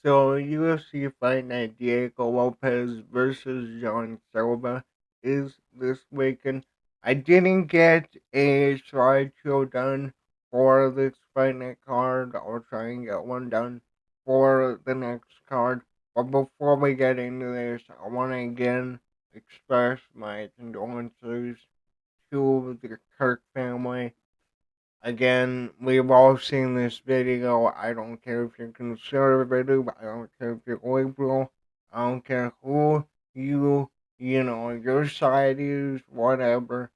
So UFC fight night Diego Lopes versus John Silva is this weekend. I didn't get a slideshow done for this fight night card. I'll try and get one done for the next card. But before we get into this, I want to again express my condolences to the Kirk family. Again, we've all seen this video. I don't care if you're conservative. I don't care if you're liberal. I don't care who your side is, whatever.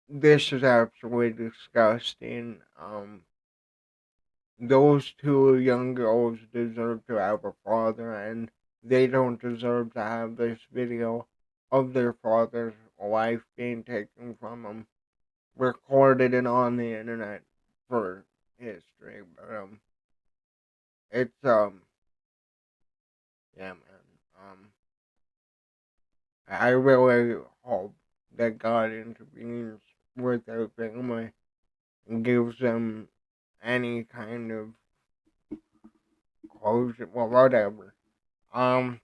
This is absolutely disgusting. Those two young girls deserve to have a father, and they don't deserve to have this video of their father's life being taken from them, recorded and on the internet for history. But it's yeah, man. I really hope that God intervenes with their family and gives them any kind of closure, well, whatever. Um,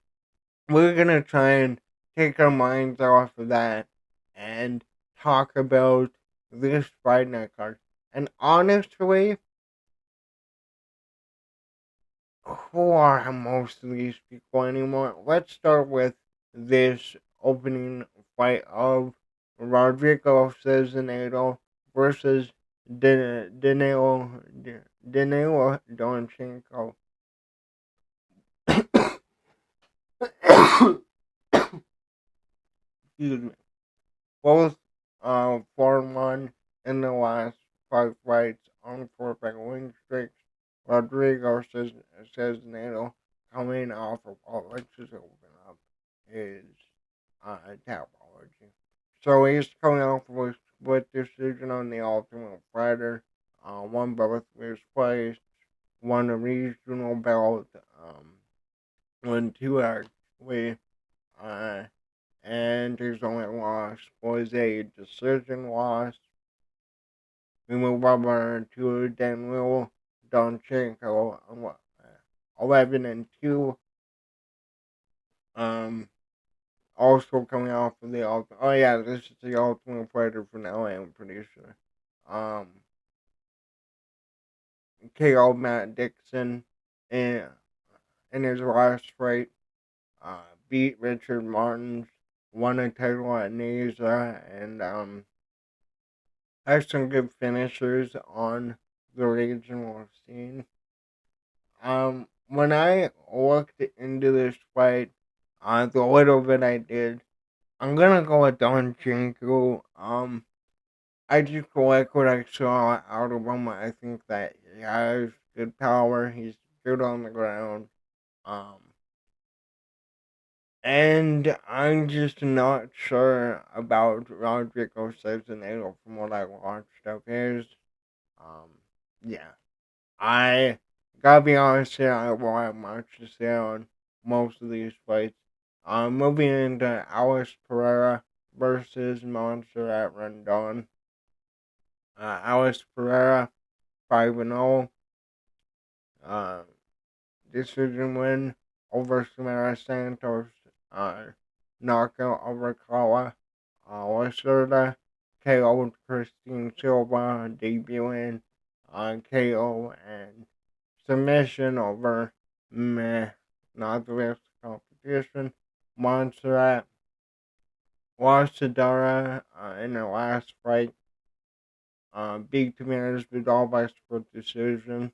we're gonna try and take our minds off of that and talk about this fight night card. And honestly, who are most of these people anymore? Let's start with this opening fight of Rodrigo Cezinado versus Danilo Donchenko. Excuse me. Both 4-1 in the last 5 fights on 4 fight win streaks. Rodrigo says Nato coming off of let's just open up his topology. So he's coming off with split decision on the Ultimate Fighter. Won both his fights, won a regional belt, won two actually. Uh, and his only loss was a decision loss. We move over to Danilo Donchenko, 11-2. Um, also coming off of the ultimate. Oh yeah, this is the Ultimate Fighter finale. I'm pretty sure. Um, KO Matt Dixon in his last fight. Beat Richard Martins, won a title at Neza, and has some good finishers on the regional scene. When I looked into this fight, the little bit I did, I'm gonna go with Don Jinko. I just like what I saw out of him. I think that he has good power. He's good on the ground. Um, and I'm just not sure about Rodrigo Cezinado from what I watched of his. Um, yeah. I gotta be honest here, I won't have much to say on most of these fights. Moving into Alice Pereira versus Montserrat Rendon. Alice Pereira 5-0. Uh, decision win over Samara Santos. Uh, Knockout over Kala. Lacerda KO Christine Silva debuting on KO and submission over meh, not the best competition. Montserrat lost to Dara in the last fight. Beat Tamir's Vidal by split decision.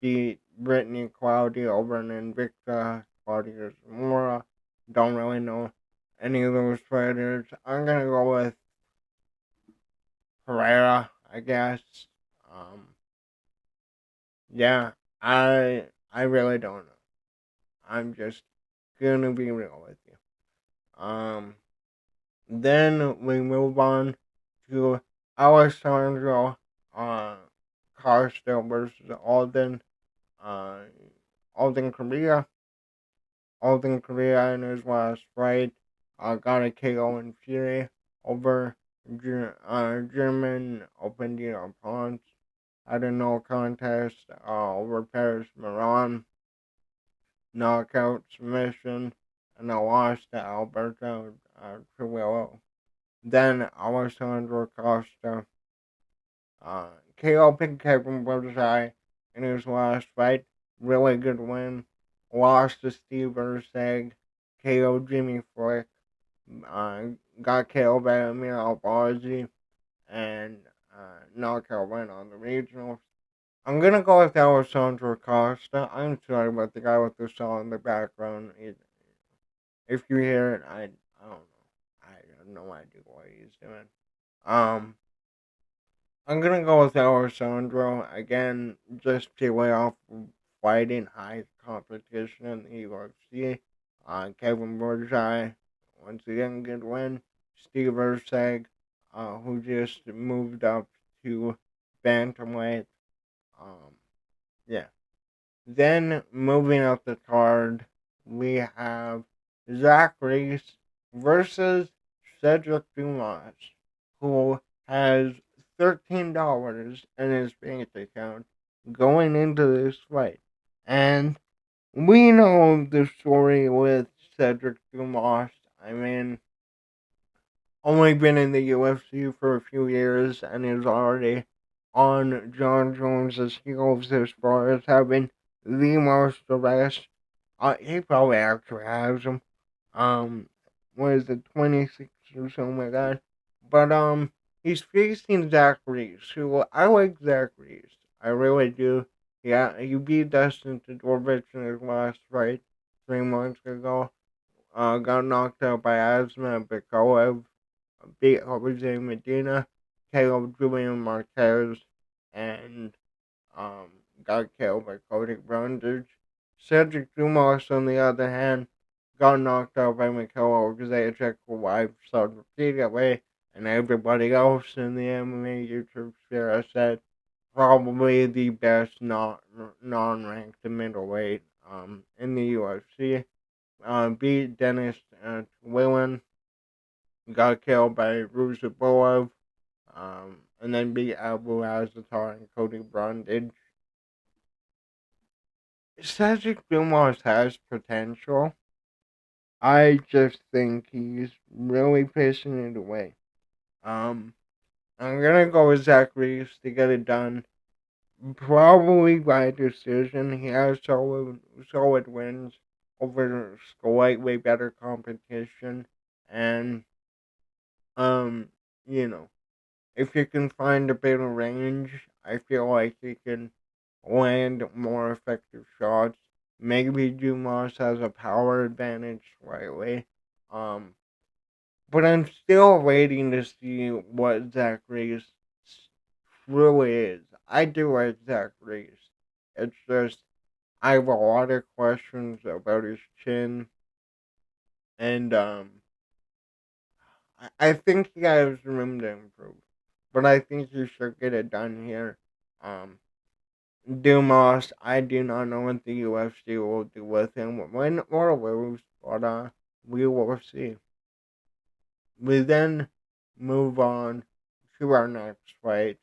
Beat Brittany Cloudy over an Invicta. Claudia Zamora. Don't really know any of those fighters. I'm gonna go with Pereira, I guess. Um, yeah, I really don't know. I'm just gonna be real with you. Then we move on to Alessandro Costa versus uh, Alden Korea. Alden Korea in his last fight got a KO in Fury over German Open opponents. Had a no contest over Paris Moran. knockout submission, and a loss to Alberto Trujillo. Then Alessandro Costa KO picked Kevin Burzai in his last fight. Really good win. Lost to Steve Erceg. KO Jimmy Flick. Uh, got KO by Amir Albazi. And knockout win on the regionals. I'm gonna go with Alessandro Costa. I'm sorry about the guy with the saw in the background. If you hear it, I don't know. I have no idea what he's doing. Um, I'm gonna go with Alessandro again, just to lay off fighting high competition in the UFC. Kevin Burzai, once again, good win. Steve Erceg, who just moved up to bantamweight. Um, yeah. Then moving up the card, we have Zach Reese versus Cedric Dumas, who has $13 in his bank account going into this fight. And we know the story with Cedric Dumas. I mean, only been in the UFC for a few years and is already on John Jones' heels as far as having the most arrests. He probably actually has them. Um, what is it, 26 or something like that? But, he's facing Zach Reese, who I like Zach Reese. I really do. Yeah, he beat Dustin Todorovic in his last fight 3 months ago. Got knocked out by Asma Bikolev, beat Jose Medina, KO Julian Marquez, and um, got killed by Cody Brundage. Cedric Dumas, on the other hand, got knocked out by Mikhail Zajac, who I've saw repeatedly, and everybody else in the MMA YouTube sphere has said probably the best non-ranked middleweight in the UFC. Beat Dennis Whelan, got killed by Ruziboyev, and then beat Abu Azatar and Cody Brundage. Cedric Dumas has potential. I just think he's really pushing it away. Um, I'm gonna go with Zach Reeves to get it done. Probably by decision. He has solid wins over slightly better competition, and um, you know, if you can find a bit of range, I feel like he can land more effective shots. Maybe Dumas has a power advantage slightly. Um, but I'm still waiting to see what Zach Reese really is. I do like Zach Reese. It's just I have a lot of questions about his chin, and I think he has room to improve. But I think he should get it done here. Um, Dumas, I do not know what the UFC will do with him, win or lose, but we will see. We then move on to our next fight.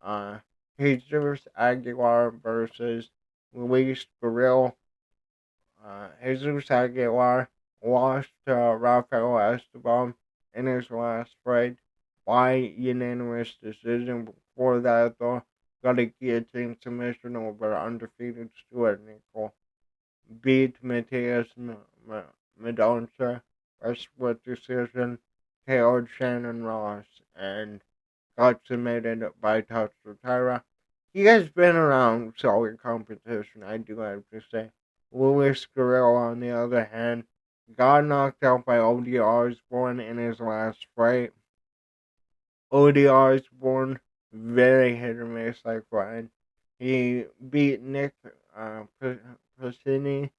Uh, Jesus Aguilar versus Luis Barril. Jesus Aguilar lost to Rafael Esteban in his last fight by unanimous decision. Before that, though, got a guillotine submission over undefeated Stuart Nickel. Beat Matthias Medonça by split decision. KO'd Shannon Ross and got submitted by Tatsuo Taira. He has been around solid competition, I do have to say. Luis Guerrero, on the other hand, got knocked out by Odie Osborne in his last fight. Odie Osborne, very hit or miss, I find. He beat Nick Pacini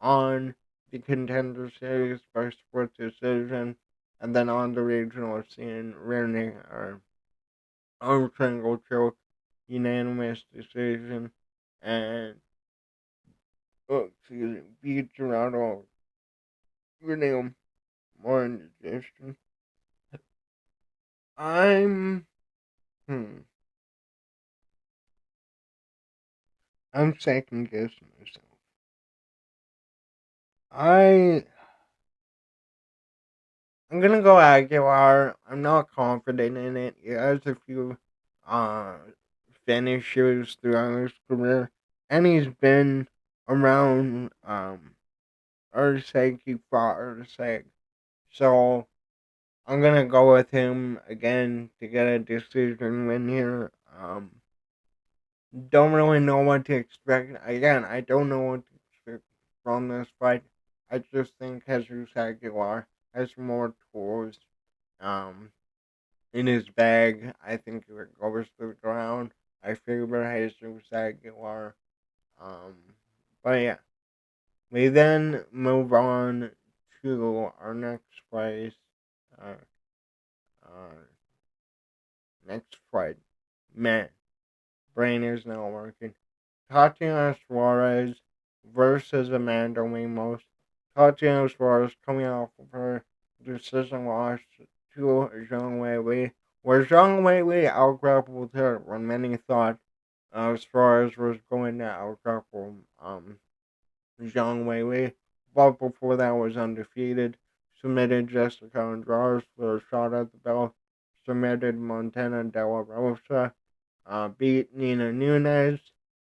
on the Contender Series by split decision, and then on the regional scene, arm triangle choke, unanimous decision, and beat Gerardo Renee more indigestion. I'm hmm, I'm second guessing myself. I I'm gonna go Aguilar. I'm not confident in it. He has a few uh finishes throughout his career, and he's been around Ursay. He fought Ursay, so I'm gonna go with him again to get a decision win here. Don't really know what to expect. Again, I don't know what to expect from this fight. I just think Jesus Aguilar has more tools um, in his bag. I think if it goes to the ground, I favor Jesus Aguilar. Um, but yeah, we then move on to our next fight. Uh, uh, next fight. Man, brain is not working. Tatiana Suarez versus Amanda Lemos. Tatiana Suarez coming off of her decision loss to Zhang Weili, where Zhang Weili outgrappled her when many thought Suarez was going to outgrapple Zhang Weili, but before that was undefeated. Submitted Jessica Andrade for a shot at the belt. Submitted Montana De La Rosa, beat Nina Nunes,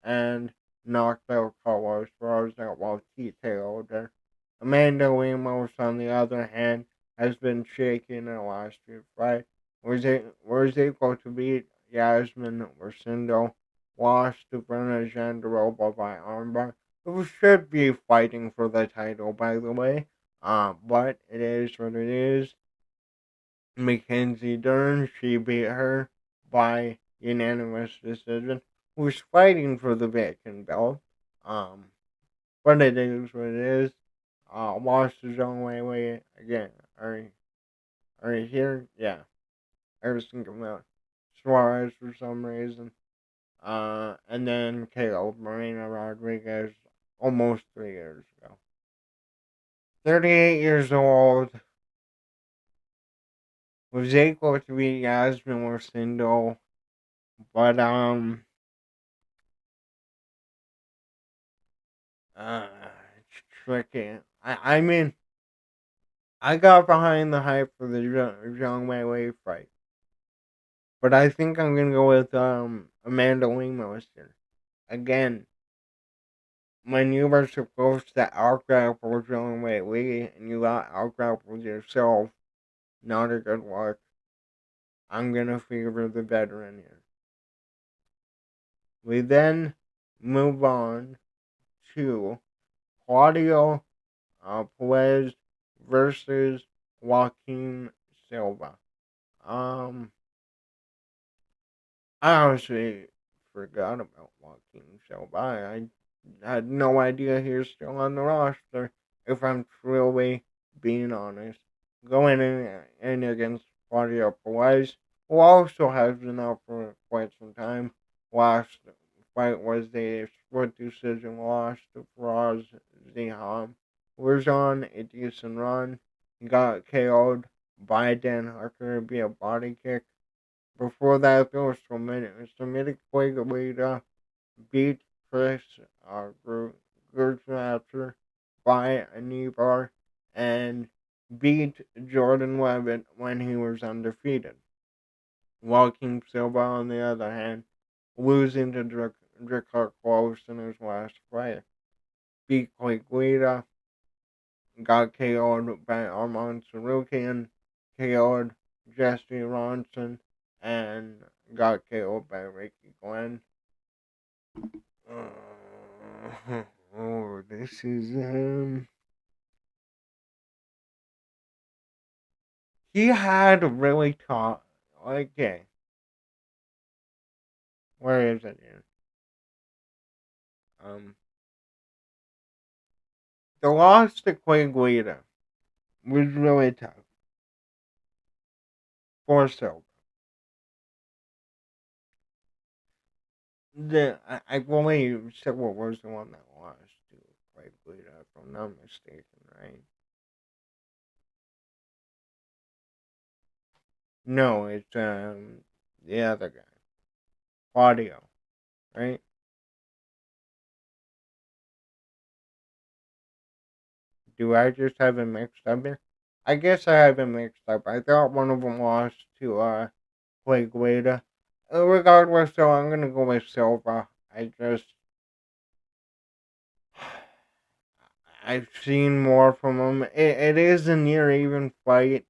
and knocked out Carlos Rosa while TKO'd her. Amanda Lemos, on the other hand, has been shaky in her last few fights. Was able to beat Yasmin Rosindo, lost to Bruna Jandaroba by armbar, who should be fighting for the title, by the way. But it is what it is. Mackenzie Dern, she beat her by unanimous decision. Who's fighting for the vacant belt? Um, but it is what it is. Lost his own way again. Are you here? Yeah, I was thinking about Suarez for some reason. And then KO Marina Rodriguez almost 3 years ago. 38 years old, was able to beat Yasmin Rosindo, but it's tricky. I mean, I got behind the hype for the Zhang Wei fight, but I think I'm gonna go with Amanda Lemos here. Again, when you were supposed to outgrapple Zhang Wei and you got outgrappled yourself, not a good look. I'm gonna favor the veteran here. We then move on to Claudio Perez versus Joaquin Silva. Um, I honestly forgot about Joaquin Silva. I had no idea he was still on the roster, if I'm truly being honest. Going in against Claudio Perez, who also has been out for quite some time. Last fight was a split decision loss to Faraz Ziham, who was on a decent run. He got KO'd by Dan Hooker via body kick. Before that, though, Semitic Quaglita beat Chris Gertzmatcher by a knee bar and beat Jordan Levitt when he was undefeated. Joaquin Silva, on the other hand, losing to Dricka Close in his last fight. Beat Quaglita, got KO'd by Armand Sarukian, KO'd Jesse Ronson, and got KO'd by Ricky Glenn. Oh, this is he had really tough. Okay, where is it here? Um, the loss to Quaglita was really tough for Silva. I believe Silva was the one that lost to Quaglita, if I'm not mistaken, right? No, it's the other guy, Claudio, right? do I just have it mixed up here? I guess I have it mixed up. I thought one of them lost to Guida. Regardless, though, I'm gonna go with Silva. I've seen more from him. It is a near even fight.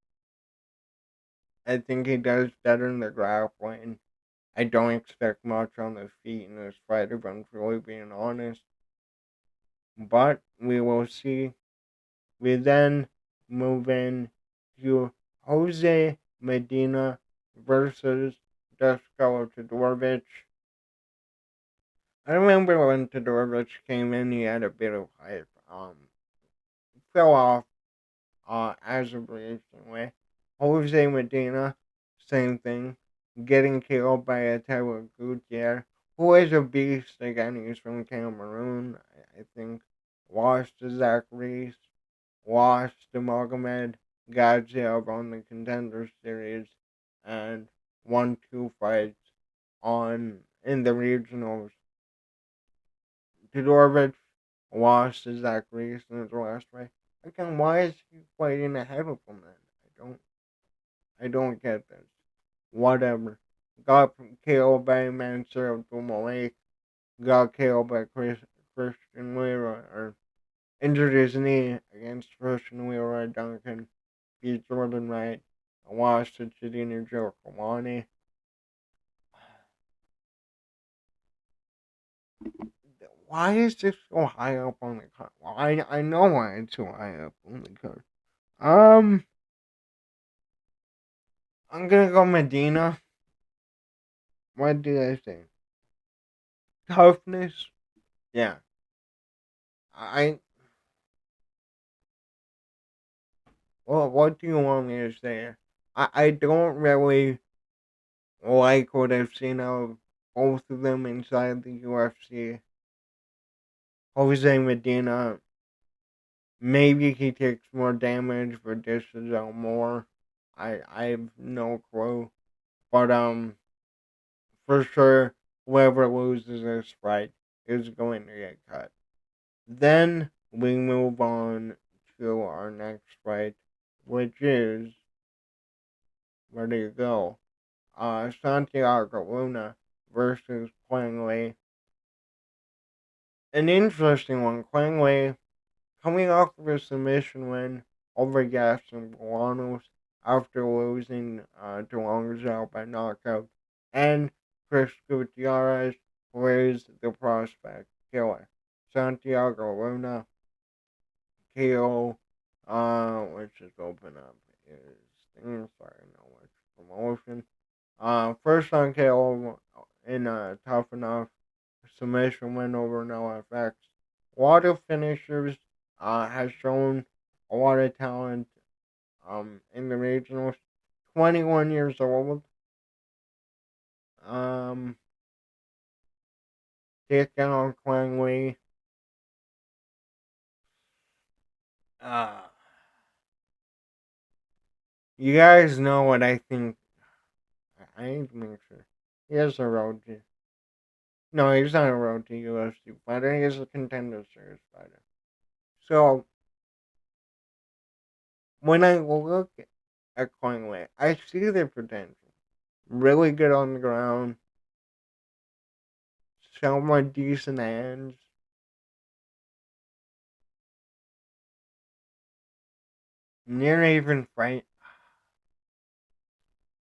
I think he does better in the grappling. I don't expect much on the feet in this fight, if I'm truly being honest. But we will see. We then move in to Jose Medina versus Dusko Todorovic. I remember when Todorovic came in, he had a bit of hype. Fell off as of recently. Jose Medina, same thing. Getting killed by a Taylor Gutierrez, who is a beast again. He's from Cameroon, I think. Lost to Zach Reese, lost to Magomed Gadzhiev on the Contender Series, and won 2 fights in the regionals. Todorovic lost to Zach Reese in his last fight. Again, why is he fighting ahead of him then? I don't get this. Whatever. Got killed by Mansour Abdul got killed by Christian Wheeler, or injured his knee against Christian Wheeler Duncan, beat Jordan Wright, lost to Chidina Jokalani. Why is this so high up on the card? Well, I know why it's so high up on the card. I'm gonna go Medina. What do I say? Toughness? Yeah. I Well, what do you want me to say? I don't really like what I've seen of both of them inside the UFC. Jose Medina, maybe he takes more damage but dishes out more. I have no clue. But for sure, whoever loses this fight is going to get cut. Then we move on to our next fight, which is, where do you go? Santiago Luna versus Quang Lei. An interesting one. Quang Lei coming off of a submission win over Gaston Bolanos after losing to Long Zhao by knockout, and Chris Gutierrez, who is the prospect killer. Santiago Luna, KO, let's just open up his thing so I know which promotion. First on KO in a tough enough submission win over no FX. A lot of finishers has shown a lot of talent in the regionals. 21 years old. Um, taking on Quang Wei. Uh, you guys know what I think. I need to make sure. He has a road to. No, he's not a road to UFC fighter. He's a contender series fighter. So, when I look at Quang Wei, I see the potential. Really good on the ground. Somewhat decent hands. Near even fight.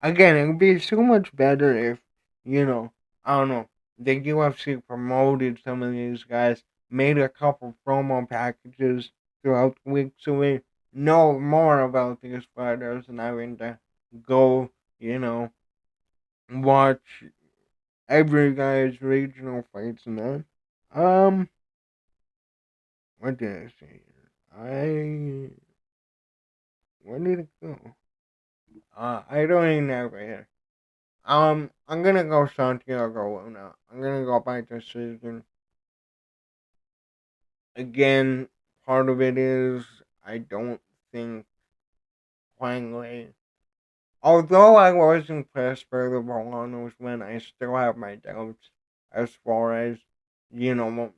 Again, it would be so much better if, I don't know, the UFC promoted some of these guys, made a couple promo packages throughout the week so we know more about these fighters and having to go, watch every guy's regional fights and that. Um, what did I say here? Where did it go? I don't even have it here. I'm gonna go Santiago Luna. I'm gonna go by decision. Again, part of it is I don't think Huang Lei. Although I was impressed by the Bolanos win, I still have my doubts as far as, you know,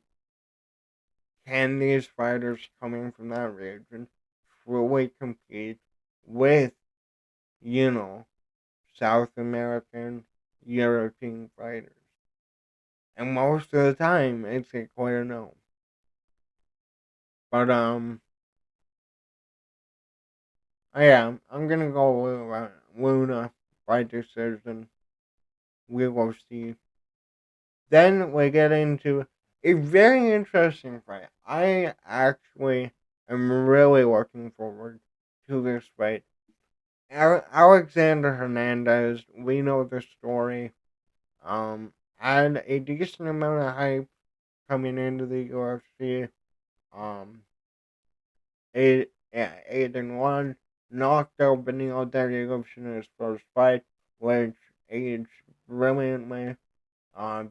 can these fighters coming from that region truly compete with, you know, South American, European fighters? And most of the time, it's a clear no. But yeah, I'm gonna go with Luna by decision. We will see. Then we get into a very interesting fight. I actually am really looking forward to this fight. Alexander Hernandez, we know the story. Had a decent amount of hype coming into the UFC. Um, 8-1, knocked out Benil Dariush in his first fight, which aged brilliantly.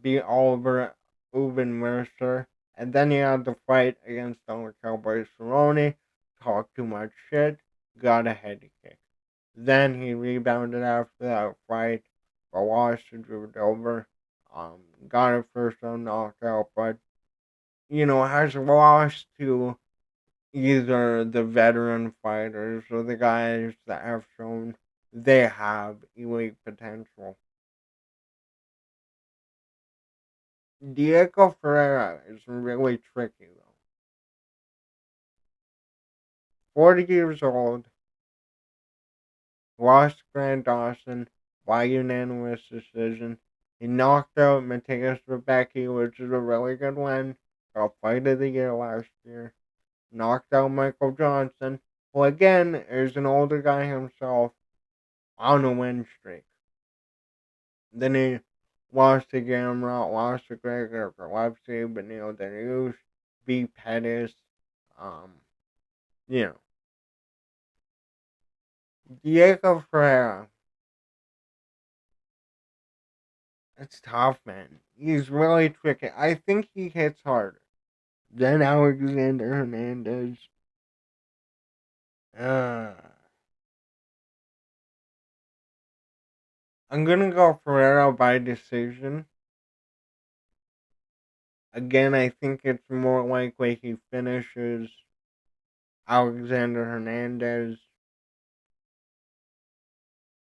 Beat Oliver Uben Mercer, and then he had the fight against Donald Cowboy Cerrone, talked too much shit, got a head kick. Then he rebounded after that fight, but lost to Drew Dober. Got a first round knockout, but has lost to either the veteran fighters or the guys that have shown they have elite potential. Diego Ferreira is really tricky though. 40 years old, lost Grant Dawson by unanimous decision. He knocked out Mateus Rebecki, which is a really good win. Got fight of the year last year. Knocked out Michael Johnson, who again is an older guy himself, on a win streak. Then he lost to Gamrot, lost to Gregor Gillespie, Benil Dariush, beat Pettis. Um, you know, Diego Ferreira. It's tough, man. He's really tricky. I think he hits harder than Alexander Hernandez. Uh, I'm gonna go Ferreira by decision. Again, I think it's more likely he finishes Alexander Hernandez.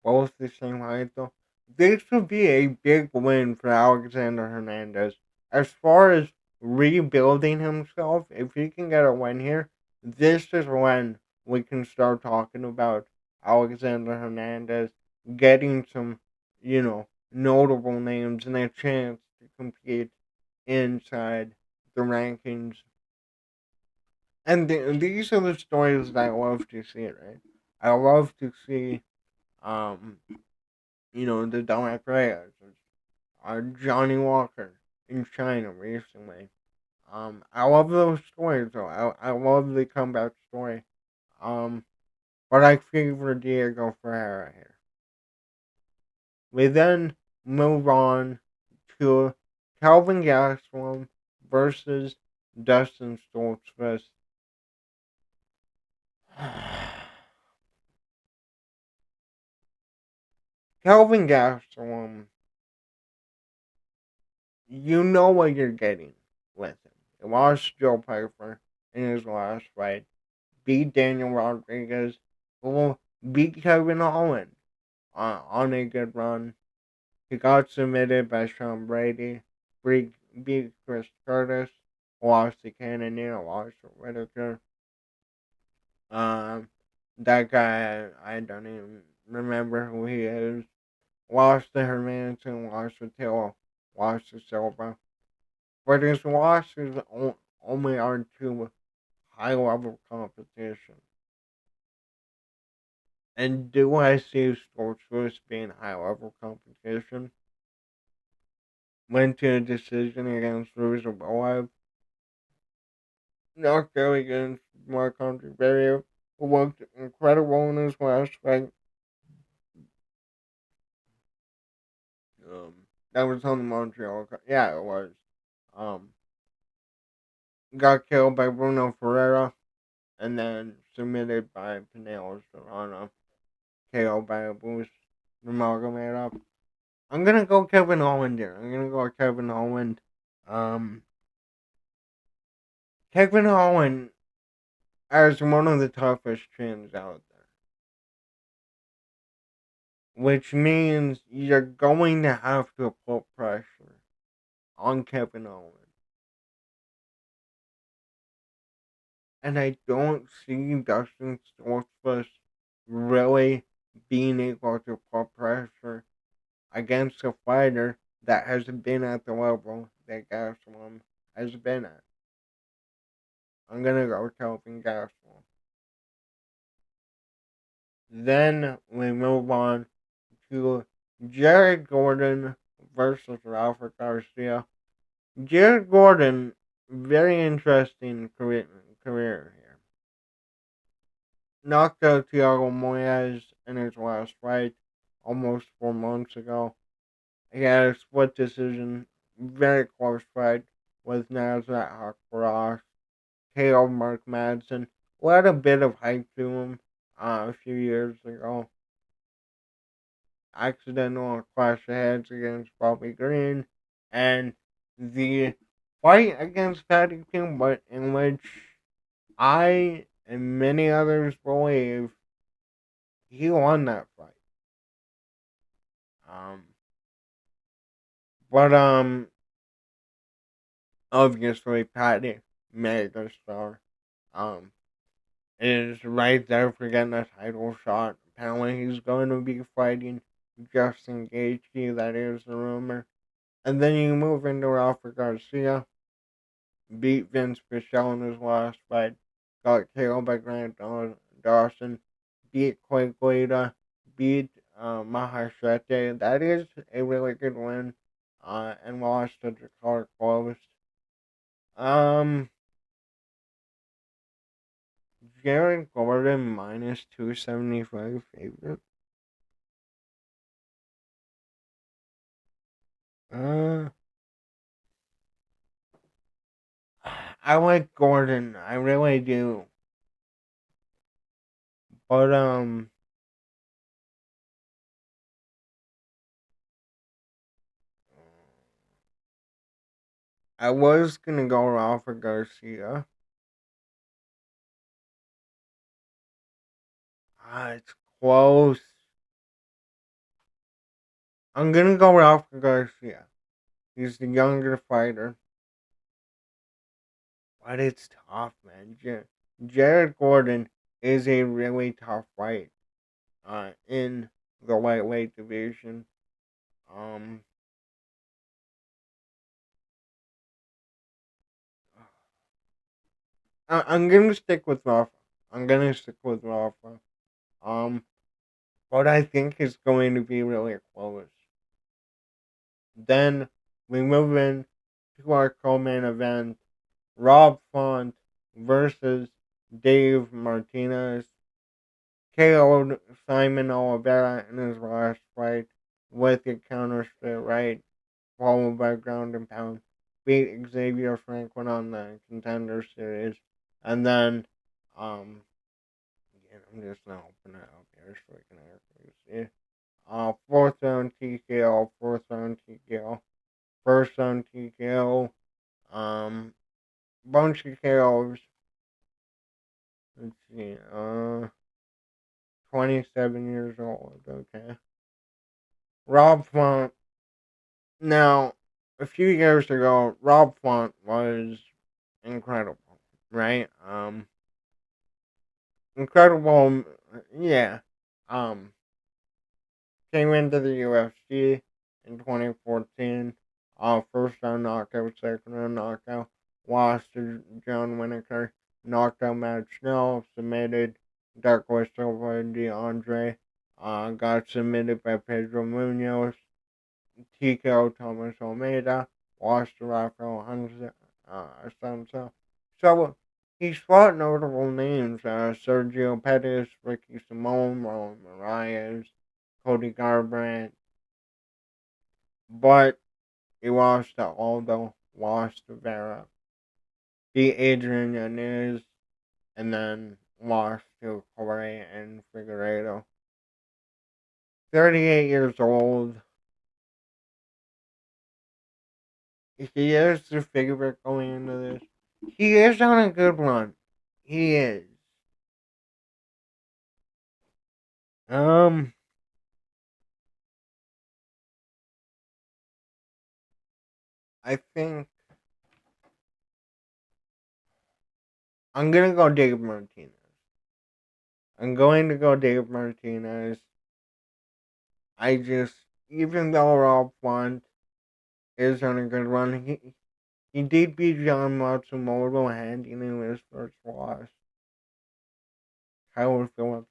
Both the same height, though. This would be a big win for Alexander Hernandez. As far as rebuilding himself, if he can get a win here, this is when we can start talking about Alexander Hernandez getting some, notable names and a chance to compete inside the rankings. And these are the stories that I love to see, right? I love to see, um, the Dominic Reyes, Johnny Walker in China recently. I love those stories though. I love the comeback story. Um, but I favor Diego Ferreira here. We then move on to Calvin Gastelum versus Dustin Stoltzfus. Calvin Gastelum, you know what you're getting with him. He lost Joe Piper in his last fight, beat Daniel Rodriguez, who will beat Kevin Holland on a good run. He got submitted by Sean Brady, beat Chris Curtis, lost to Cannonier, lost to Whitaker. Um, that guy, I don't even remember who he is. Lost to Hermanson, lost to Till, lost to Silva. But his losses only are to high level competition. And do I see Sports being high level competition? Went to a decision against Ruzaboev. Knocked out against Mark Barrier, who looked incredible in his last fight. Um, that was on the Montreal. Yeah, it was. Um, got killed by Bruno Ferreira, and then submitted by Pinelo Serrano. KO by a boost. Nurmagomedov. I'm gonna go Kevin Holland here. I'm gonna go Kevin Holland. Um, Kevin Holland as one of the toughest chins out there, which means you're going to have to put pressure on Kevin Owens. And I don't see Dustin Schwartzman really being able to put pressure against a fighter that has been at the level that Gastelum has been at. I'm gonna go Kelvin Gastelum. Then we move on to Jared Gordon versus Rafa Garcia. Jared Gordon, very interesting career here. Knocked out Thiago Moyes in his last fight almost 4 months ago. He had a split decision, very close fight with Nasrat Hakparas. KO Mark Madsen. Let a bit of hype to him a few years ago. Accidental clash of heads against Bobby Green, and the fight against Paddy Pimblett, in which I and many others believe he won that fight. Um, but obviously Paddy, megastar, um, is right there for getting a title shot. Apparently, he's going to be fighting Justin Gaethje. That is the rumor. And then you move into Rafa Garcia. Beat Vince Pichel in his last fight. Got KO'd by Grant Dawson. Beat Quaglita. Beat Mahashete. That is a really good win. And lost to Jakar Close. Um, Jared Gordon minus 275 favorite. Uh, I like Gordon. I really do. But I was gonna go Rafa Garcia. It's close. I'm gonna go Rafa Garcia. He's the younger fighter, but it's tough, man. Jared Gordon is a really tough fight. In the lightweight division. Um, I'm gonna stick with Rafa. I'm gonna stick with Rafa. Um, but I think it's going to be really close. Then we move in to our co-main event: Rob Font versus Dave Martinez. KO'd Simon Oliveira in his last fight with a counter straight right, followed by ground and pound. Beat Xavier Franklin on the Contender Series, and then um, yeah, I'm just gonna open it up here so we can actually see. Fourth round TKO, fourth round TKO, first round TKO, bunch of KOs. Let's see, 27 years old, okay. Rob Font. Now, a few years ago, Rob Font was incredible, right? Incredible, yeah. Um, Came into the UFC in 2014. First round knockout, second round knockout. Lost to John Winokur. Knocked out Matt Schnell. Submitted Douglas Silva and DeAndre. Got submitted by Pedro Munoz. TKO Thomas Almeida. Lost to Rafael Assunção. So he's fought notable names: Sergio Pettis, Ricky Simone, Roland Marias, Cody Garbrandt, but he lost to Aldo, lost to Vera, beat Adrian Yanez, and then lost to Corey and Figueiredo. 38 years old. He is the favorite going into this. He is on a good run. He is. Um, I think I'm gonna go Dave Martinez. I'm going to go Dave Martinez. I just, even though Rob Font is on a good run, he did beat John Matsumoto handing him his first loss. Howard Phillips.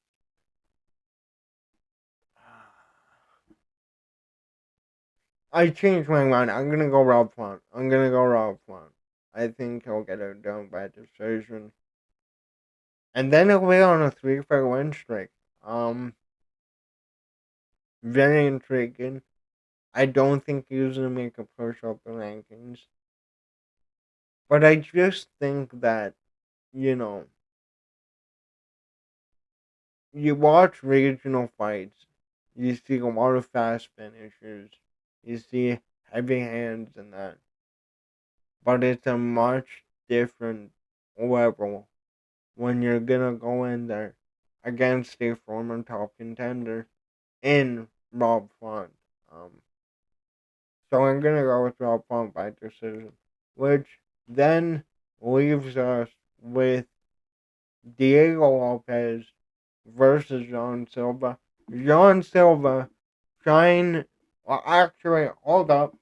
I changed my mind. I'm gonna go Rob Font. I'm gonna go Rob Font. I think he'll get it done by decision. And then he'll be on a 3-fight win streak. Very intriguing. I don't think he's gonna make a push up the rankings. But I just think that, you know, you watch regional fights, you see a lot of fast finishers, you see heavy hands and that. But it's a much different level when you're gonna go in there against a former top contender in Rob Font. Um, so I'm gonna go with Rob Font by decision, which then leaves us with Diego Lopes versus John Silva. John Silva trying. Well, actually, hold up.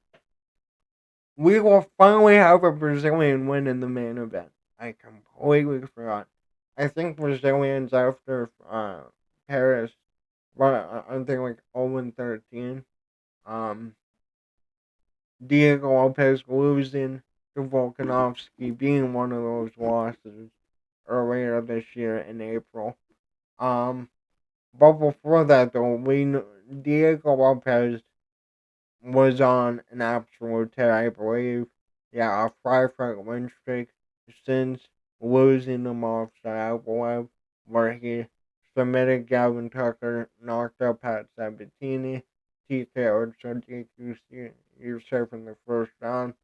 We will finally have a Brazilian win in the main event. I completely forgot. I think Brazilians after Paris, but I think like 0-13. Um, Diego Lopes losing to Volkanovski being one of those losses earlier this year in April. Um, but before that though, Diego Lopes was on an absolute tear, I believe. Yeah, a 5-fight win streak since losing to Movsar Abulaev, where he submitted Gavin Tucker, knocked out Pat Sabatini, TKO'd Sadiq Youssef in the first round,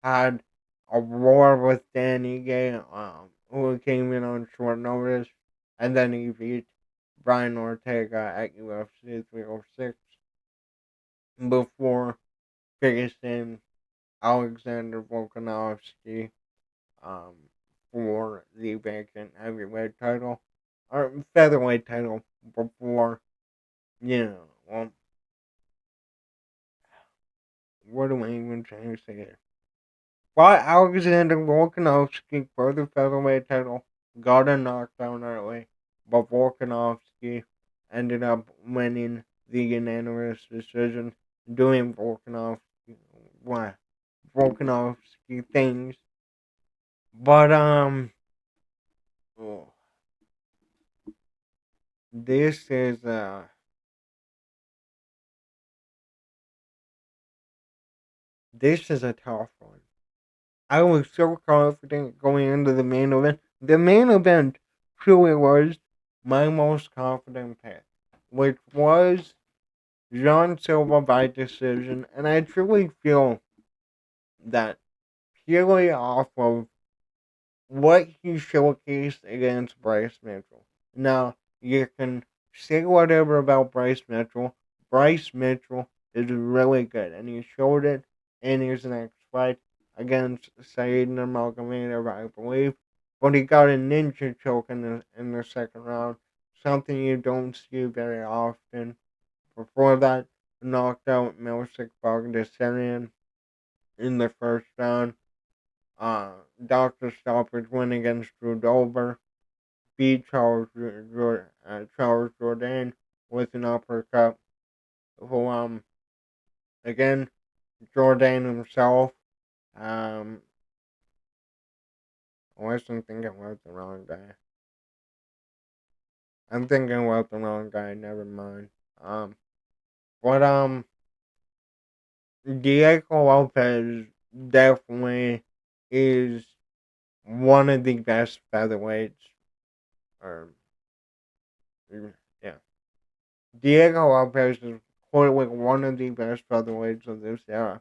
had a war with Dan Ige, who came in on short notice, and then he beat Brian Ortega at UFC 306 before facing Alexander Volkanovski um, for the vacant heavyweight title or featherweight title before, well, what am I even trying to say here? But Alexander Volkanovski for the featherweight title got a knockdown early, but Volkanovski ended up winning the unanimous decision, doing Volkanovski things. But oh, this is a tough one. I was so confident going into the main event. The main event truly was my most confident pick, which was John Silva by decision, and I truly feel that purely off of what he showcased against Bryce Mitchell. Now, you can say whatever about Bryce Mitchell. Bryce Mitchell is really good, and he showed it in his next fight against Saeed Nurmagomedov, I believe. But he got a ninja choke in the second round, something you don't see very often. Before that, knocked out Milsik Bogdasarian in the first round. Dr. Stoppage win against Drew Dober, beat Charles Jourdain with an uppercut. Who, again, Jourdain himself, um, unless I'm thinking about the wrong guy. I'm thinking about the wrong guy, never mind. But, Diego Lopes definitely is one of the best featherweights, or, yeah. Diego Lopes is clearly one of the best featherweights of this era.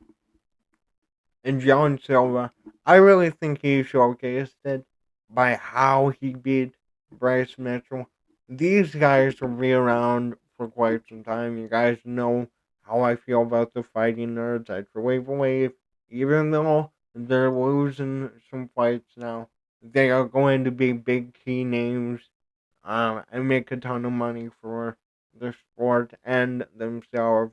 And John Silva, I really think he showcased it by how he beat Bryce Mitchell. These guys will be around for quite some time. You guys know how I feel about the fighting nerds. I truly believe, even though they're losing some fights now, they are going to be big key names and make a ton of money for the sport and themselves.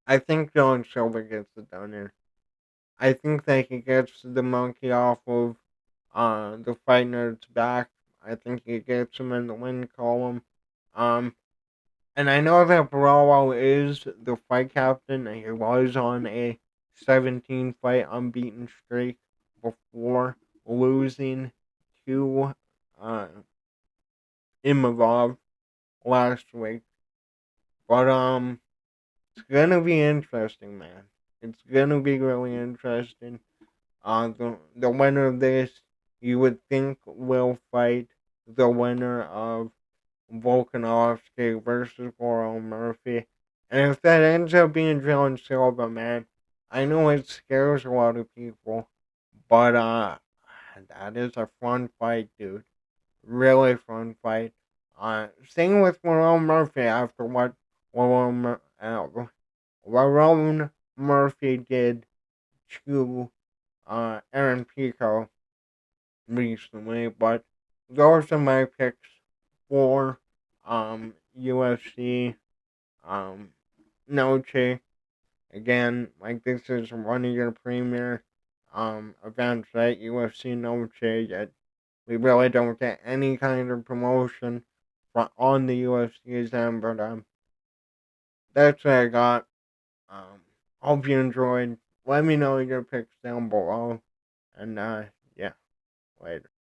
I think John Silva gets it done here. I think that he gets the monkey off of the fight nerd's back. I think he gets him in the win column. Um, and I know that Barolo is the fight captain. And he was on a 17 fight unbeaten streak before losing to uh, Imavov last week. But it's gonna be interesting, man. It's gonna be really interesting. The winner of this, you would think, will fight the winner of Volkanovski versus Laurel Murphy. And if that ends up being John Silva, man, I know it scares a lot of people, but that is a fun fight, dude. Really fun fight. Same with Laurel Murphy after what Laurel Murphy did to Aaron Pico recently, but those are my picks for UFC Noche. Again, like this is one of your premier events at UFC Noche, yet we really don't get any kind of promotion on the UFC's end, but that's what I got. Um Hope you enjoyed. Let me know your picks down below. And yeah, later.